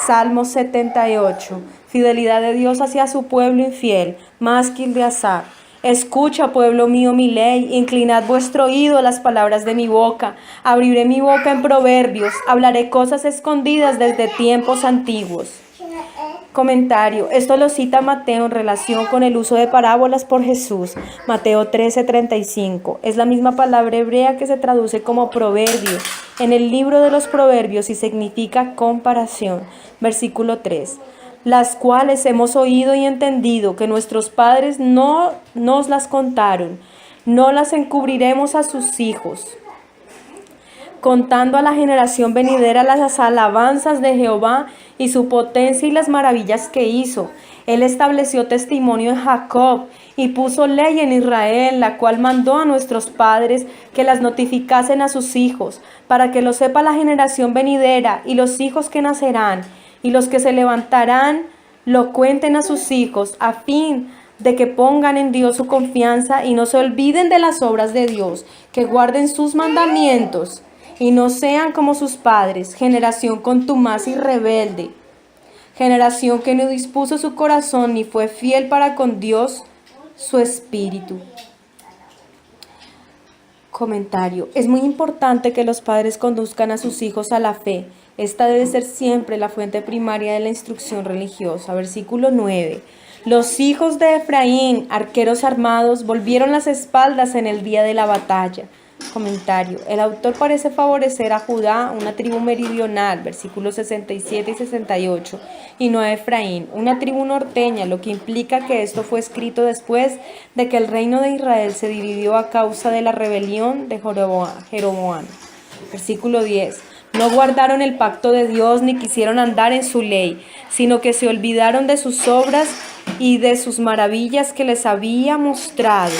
Salmo 78. Fidelidad de Dios hacia su pueblo infiel. Masquil de Asaf. Escucha, pueblo mío, mi ley, inclinad vuestro oído a las palabras de mi boca. Abriré mi boca en proverbios, hablaré cosas escondidas desde tiempos antiguos. Comentario. Esto lo cita Mateo en relación con el uso de parábolas por Jesús. Mateo 13:35. Es la misma palabra hebrea que se traduce como proverbio en el libro de los proverbios y significa comparación. Versículo 3. Las cuales hemos oído y entendido que nuestros padres no nos las contaron, no las encubriremos a sus hijos, contando a la generación venidera las alabanzas de Jehová y su potencia y las maravillas que hizo. Él estableció testimonio en Jacob y puso ley en Israel, la cual mandó a nuestros padres que las notificasen a sus hijos, para que lo sepa la generación venidera y los hijos que nacerán, y los que se levantarán lo cuenten a sus hijos, a fin de que pongan en Dios su confianza y no se olviden de las obras de Dios, que guarden sus mandamientos y no sean como sus padres, generación contumaz y rebelde, generación que no dispuso su corazón ni fue fiel para con Dios su espíritu. Comentario. Es muy importante que los padres conduzcan a sus hijos a la fe. Esta debe ser siempre la fuente primaria de la instrucción religiosa. Versículo 9. Los hijos de Efraín, arqueros armados, volvieron las espaldas en el día de la batalla. Comentario. El autor parece favorecer a Judá, una tribu meridional, versículos 67 y 68, y no a Efraín, una tribu norteña, lo que implica que esto fue escrito después de que el reino de Israel se dividió a causa de la rebelión de Jeroboam. Versículo 10. No guardaron el pacto de Dios ni quisieron andar en su ley, sino que se olvidaron de sus obras y de sus maravillas que les había mostrado.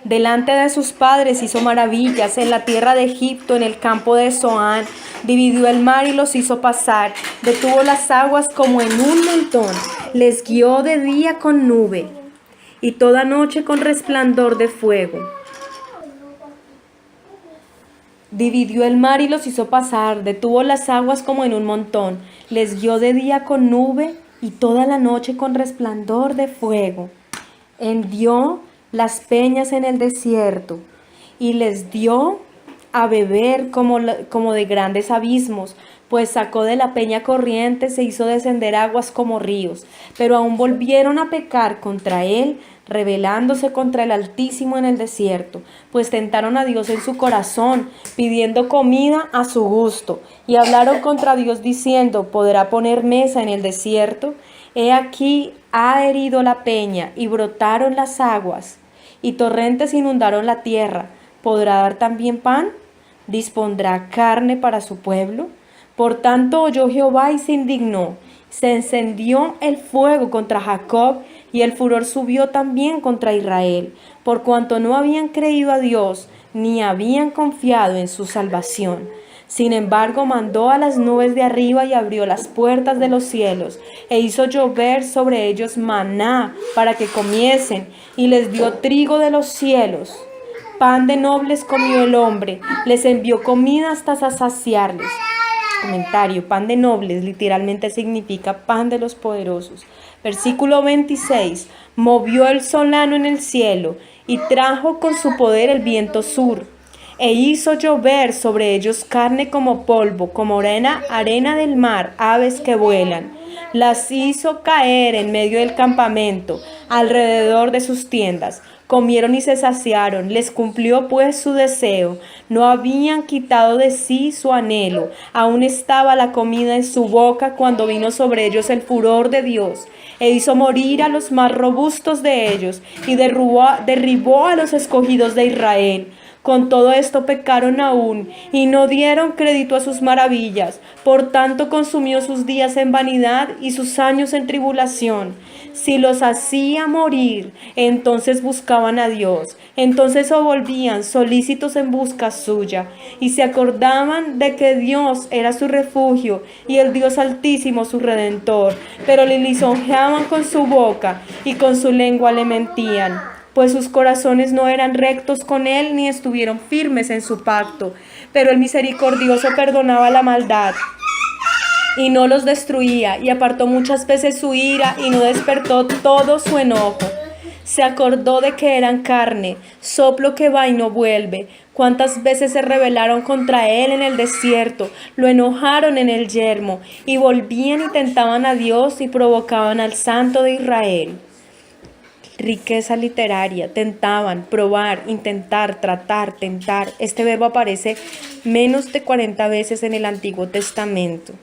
Delante de sus padres hizo maravillas en la tierra de Egipto, en el campo de Zoán. Dividió el mar y los hizo pasar. Detuvo las aguas como en un montón. Les guió de día con nube y toda noche con resplandor de fuego. Dividió el mar y los hizo pasar. Detuvo las aguas como en un montón. Les guió de día con nube y toda la noche con resplandor de fuego. Hendió las peñas en el desierto y les dio a beber como de grandes abismos, pues sacó de la peña corrientes e hizo descender aguas como ríos, pero aún volvieron a pecar contra él, rebelándose contra el Altísimo en el desierto, pues tentaron a Dios en su corazón, pidiendo comida a su gusto, y hablaron contra Dios diciendo, ¿podrá poner mesa en el desierto? He aquí ha herido la peña y brotaron las aguas y torrentes inundaron la tierra. ¿Podrá dar también pan? ¿Dispondrá carne para su pueblo? Por tanto oyó Jehová y se indignó. Se encendió el fuego contra Jacob y el furor subió también contra Israel, por cuanto no habían creído a Dios ni habían confiado en su salvación. Sin embargo, mandó a las nubes de arriba y abrió las puertas de los cielos, e hizo llover sobre ellos maná para que comiesen, y les dio trigo de los cielos. Pan de nobles comió el hombre, les envió comida hasta saciarles. Comentario. Pan de nobles literalmente significa pan de los poderosos. Versículo 26. Movió el solano en el cielo, y trajo con su poder el viento sur. E hizo llover sobre ellos carne como polvo, como arena del mar, aves que vuelan. Las hizo caer en medio del campamento, alrededor de sus tiendas. Comieron y se saciaron, les cumplió pues su deseo. No habían quitado de sí su anhelo. Aún estaba la comida en su boca cuando vino sobre ellos el furor de Dios. E hizo morir a los más robustos de ellos y derribó a los escogidos de Israel. Con todo esto pecaron aún y no dieron crédito a sus maravillas. Por tanto consumió sus días en vanidad y sus años en tribulación. Si los hacía morir, entonces buscaban a Dios. Entonces se volvían solícitos en busca suya y se acordaban de que Dios era su refugio y el Dios Altísimo su Redentor. Pero le lisonjeaban con su boca y con su lengua le mentían, pues sus corazones no eran rectos con él ni estuvieron firmes en su pacto. Pero el misericordioso perdonaba la maldad y no los destruía, y apartó muchas veces su ira, y no despertó todo su enojo. Se acordó de que eran carne, soplo que va y no vuelve. Cuántas veces se rebelaron contra él en el desierto, lo enojaron en el yermo, y volvían y tentaban a Dios y provocaban al Santo de Israel. Riqueza literaria, tentaban, probar, intentar, tratar, tentar. Este verbo aparece menos de 40 veces en el Antiguo Testamento.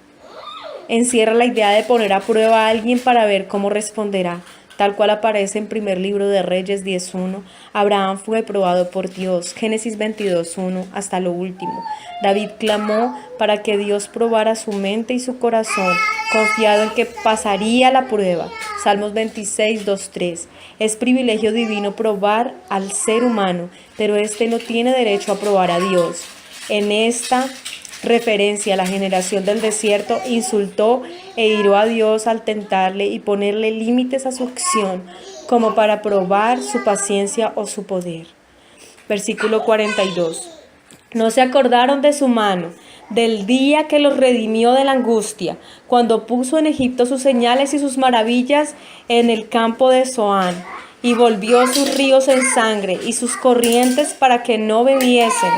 Encierra la idea de poner a prueba a alguien para ver cómo responderá. Tal cual aparece en primer libro de Reyes 10.1, Abraham fue probado por Dios, Génesis 22.1, hasta lo último. David clamó para que Dios probara su mente y su corazón, confiado en que pasaría la prueba, Salmos 26.2.3. Es privilegio divino probar al ser humano, pero éste no tiene derecho a probar a Dios. En esta referencia a la generación del desierto, insultó e hirió a Dios al tentarle y ponerle límites a su acción, como para probar su paciencia o su poder. Versículo 42. No se acordaron de su mano, del día que los redimió de la angustia, cuando puso en Egipto sus señales y sus maravillas en el campo de Zoán, y volvió sus ríos en sangre y sus corrientes para que no bebiesen.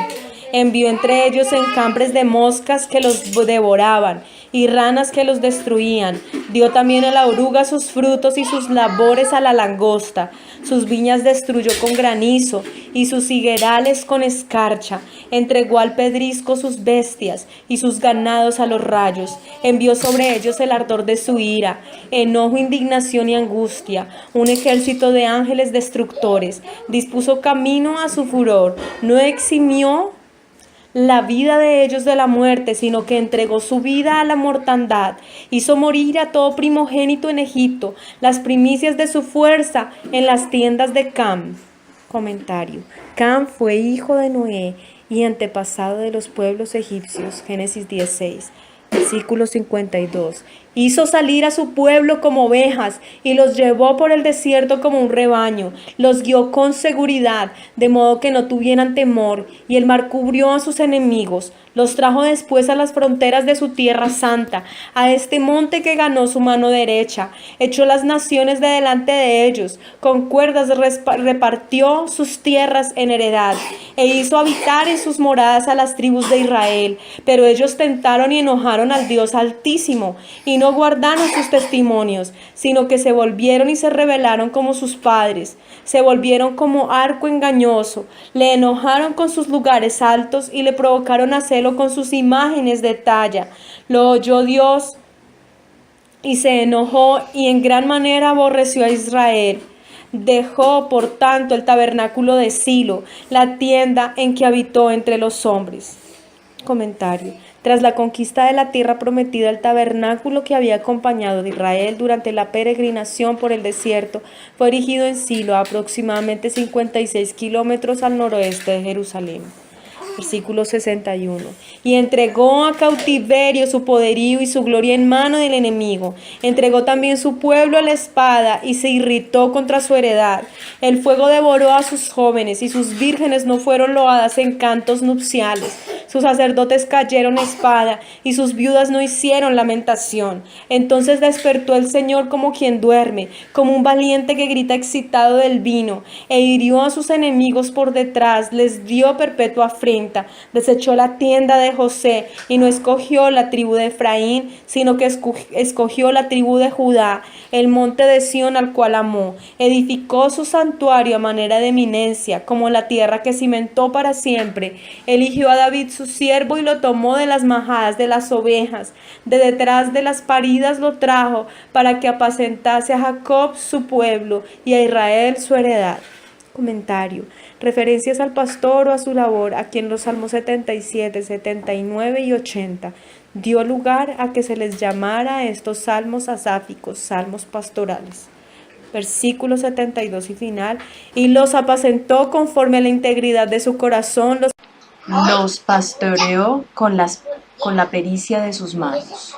Envió entre ellos enjambres de moscas que los devoraban y ranas que los destruían. Dio también a la oruga sus frutos y sus labores a la langosta. Sus viñas destruyó con granizo y sus higuerales con escarcha. Entregó al pedrisco sus bestias y sus ganados a los rayos. Envió sobre ellos el ardor de su ira, enojo, indignación y angustia, un ejército de ángeles destructores. Dispuso camino a su furor, no eximió la vida de ellos de la muerte, sino que entregó su vida a la mortandad. Hizo morir a todo primogénito en Egipto, las primicias de su fuerza en las tiendas de Cam. Comentario. Cam fue hijo de Noé y antepasado de los pueblos egipcios. Génesis 16. Versículo 52. Hizo salir a su pueblo como ovejas y los llevó por el desierto como un rebaño. Los guió con seguridad, de modo que no tuvieran temor, y el mar cubrió a sus enemigos. Los trajo después a las fronteras de su tierra santa, a este monte que ganó su mano derecha. Echó las naciones de delante de ellos, con cuerdas repartió sus tierras en heredad, e hizo habitar en sus moradas a las tribus de Israel. Pero ellos tentaron y enojaron al Dios Altísimo, y no guardaron sus testimonios, sino que se volvieron y se rebelaron como sus padres. Se volvieron como arco engañoso, le enojaron con sus lugares altos y le provocaron a celo con sus imágenes de talla. Lo oyó Dios y se enojó y en gran manera aborreció a Israel. Dejó, por tanto, el tabernáculo de Silo, la tienda en que habitó entre los hombres. Comentario. Tras la conquista de la tierra prometida, el tabernáculo que había acompañado de Israel durante la peregrinación por el desierto fue erigido en Silo, a aproximadamente 56 kilómetros al noroeste de Jerusalén. Versículo 61. Y entregó a cautiverio su poderío y su gloria en mano del enemigo. Entregó también su pueblo a la espada y se irritó contra su heredad. El fuego devoró a sus jóvenes y sus vírgenes no fueron loadas en cantos nupciales. Sus sacerdotes cayeron a espada y sus viudas no hicieron lamentación. Entonces despertó el Señor como quien duerme, como un valiente que grita excitado del vino, e hirió a sus enemigos por detrás, les dio perpetua afrenta. Desechó la tienda de José y no escogió la tribu de Efraín, sino que escogió la tribu de Judá, el monte de Sión al cual amó. Edificó su santuario a manera de eminencia, como la tierra que cimentó para siempre. Eligió a David su siervo y lo tomó de las majadas de las ovejas. De detrás de las paridas lo trajo para que apacentase a Jacob su pueblo y a Israel su heredad. Comentario. Referencias al pastor o a su labor, a quien los Salmos 77, 79 y 80 dio lugar a que se les llamara a estos salmos asáficos, salmos pastorales. Versículo 72 y final. Y los apacentó conforme a la integridad de su corazón, los pastoreó con la pericia de sus manos.